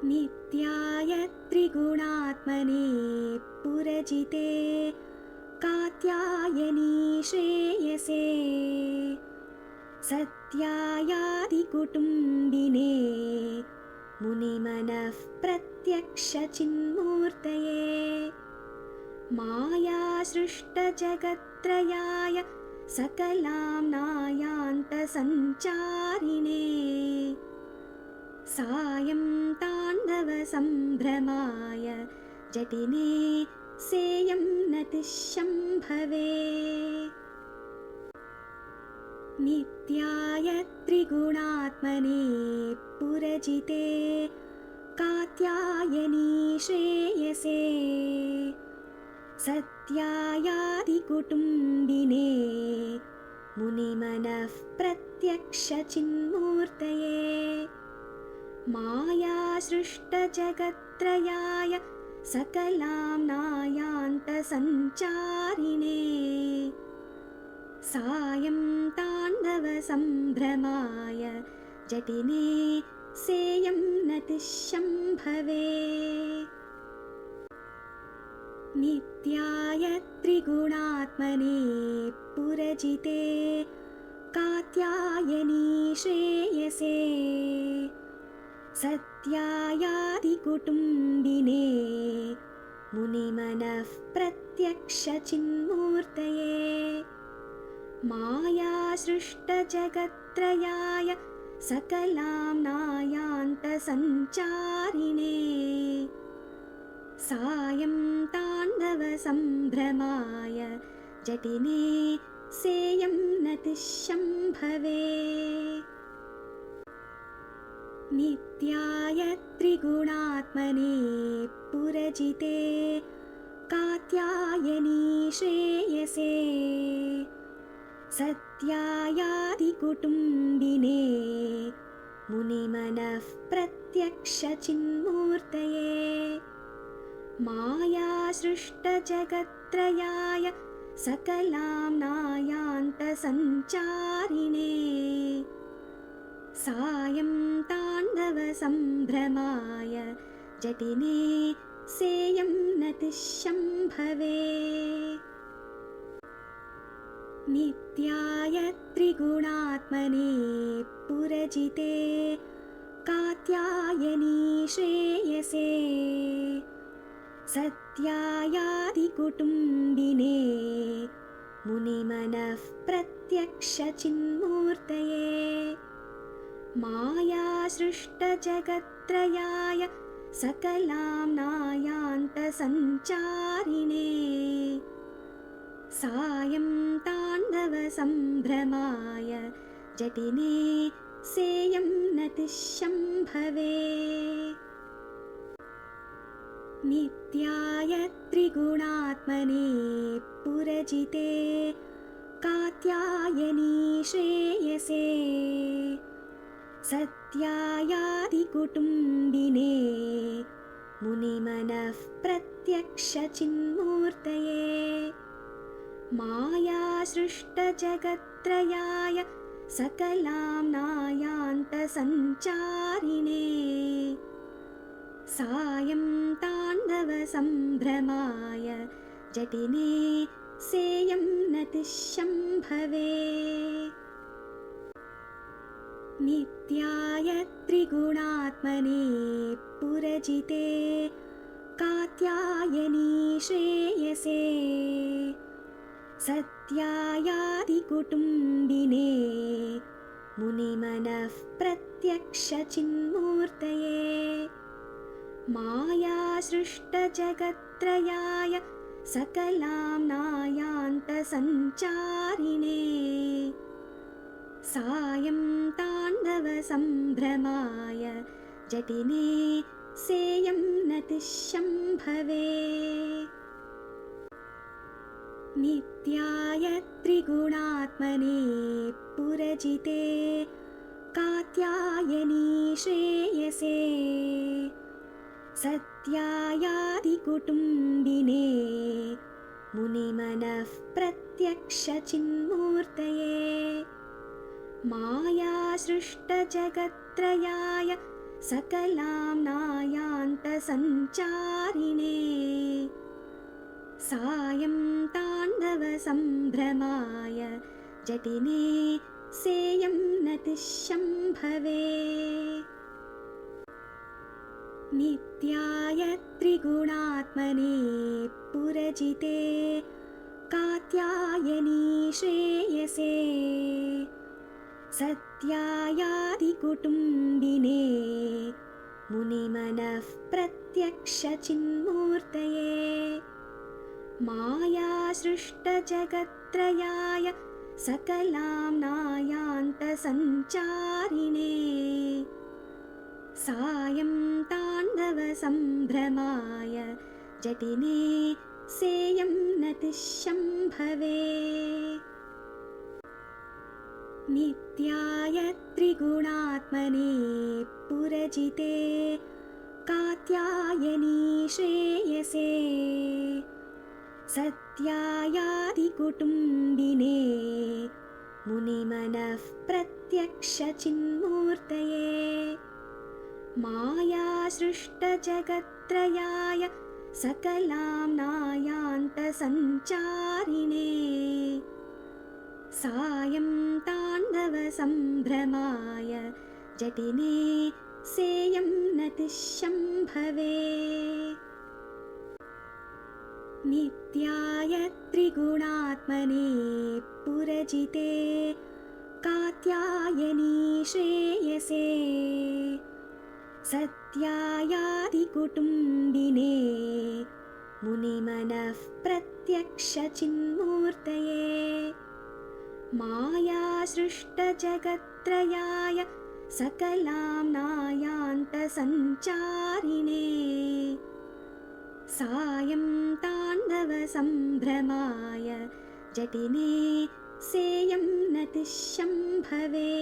नित्याय त्रिगुणात्मने पुरजिते कात्यायनी श्रेयसे सत्यायादिकुटुम्बिने मुनिमनः प्रत्यक्षचिन्मूर्तये मायासृष्टजगत्त्रयाय सकलाम्नायान्तसञ्चारिणे सायं ताण्डवसम्भ्रमाय जटिने सेयं नतिशम्भवे नित्याय त्रिगुणात्मने पुरजिते कात्यायनी श्रेयसे सत्यायादिकुटुम्बिने मुनिमनः प्रत्यक्षचिन्मूर्तये मायासृष्टजगत्त्रयाय सकलाम्नायान्तसञ्चारिणे सायं ताण्डवसम्भ्रमाय जटिने सेयं नतिशम्भवे नित्याय त्रिगुणात्मने पुरजिते कात्यायनी श्रेयसे सत्यायादिकुटुम्बिने मुनिमनः प्रत्यक्षचिन्मूर्तये मायासृष्टजगत्त्रयाय सकलाम्नायान्तसञ्चारिणे सायं ताण्डवसम्भ्रमाय जटिने सेयं नतिशम्भवे नित्याय त्रिगुणात्मने पुरजिते कात्यायनी श्रेयसे सत्यायादिकुटुम्बिने मुनिमनः प्रत्यक्षचिन्मूर्तये मायासृष्टजगत्त्रयाय सकलाम्नायान्तसञ्चारिणे सायं ताण्डवसम्भ्रमाय जटिने सेयं नतिशम्भवे नित्याय त्रिगुणात्मने पुरजिते कात्यायनी श्रेयसे सत्यायादिकुटुम्बिने मुनिमनः प्रत्यक्षचिन्मूर्तये मायासृष्टजगत्त्रयाय सकलाम्नायान्तसञ्चारिणे सायं ताण्डवसम्भ्रमाय जटिने सेयं नतिशम्भवे नित्याय त्रिगुणात्मने पुरजिते कात्यायनी श्रेयसे सत्यायादिकुटुम्बिने मुनिमनः प्रत्यक्षचिन्मूर्तये मायासृष्टजगत्त्रयाय सकलाम्नायान्तसञ्चारिणे सायं ताण्डवसम्भ्रमाय जटिने सेयं नतिशम्भवे नित्याय त्रिगुणात्मने पुरजिते कात्यायनी श्रेयसे सत्यायादिकुटुम्बिने मुनिमनः प्रत्यक्षचिन्मूर्तये मायासृष्टजगत्त्रयाय सकलाम्नायान्तसञ्चारिणे सायं ताण्डवसम्भ्रमाय जटिने सेयं नतिशम्भवे नित्याय त्रिगुणात्मने पुरजिते कात्यायनी श्रेयसे सत्यायादिकुटुम्बिने मुनिमनः प्रत्यक्षचिन्मूर्तये मायासृष्टजगत्त्रयाय सकलाम्नायान्तसञ्चारिणे सायं ताण्डवसम्भ्रमाय जटिने सेयं नतिशम्भवे नित्याय त्रिगुणात्मने पुरजिते कात्यायनी श्रेयसे सत्यायादिकुटुम्बिने मुनिमनः प्रत्यक्षचिन्मूर्तये मायासृष्टजगत्त्रयाय सकलाम्नायान्तसञ्चारिणे सायं ताण्डवसम्भ्रमाय जटिने सेयं नतिशम्भवे नित्याय त्रिगुणात्मने पुरजिते कात्यायनी श्रेयसे सत्यायादिकुटुम्बिने मुनिमनः प्रत्यक्षचिन्मूर्तये मायासृष्टजगत्त्रयाय सकलाम्नायान्तसञ्चारिणे सायं ताण्डवसम्भ्रमाय जटिने सेयं नतिशम्भवे नित्याय त्रिगुणात्मने पुरजिते कात्यायनी श्रेयसे सत्यायादिकुटुम्बिने मुनिमनः प्रत्यक्षचिन्मूर्तये मायासृष्टजगत्त्रयाय सकलाम्नायान्तसञ्चारिणे सायं ताण्डवसम्भ्रमाय जटिने सेयं नतिशम्भवे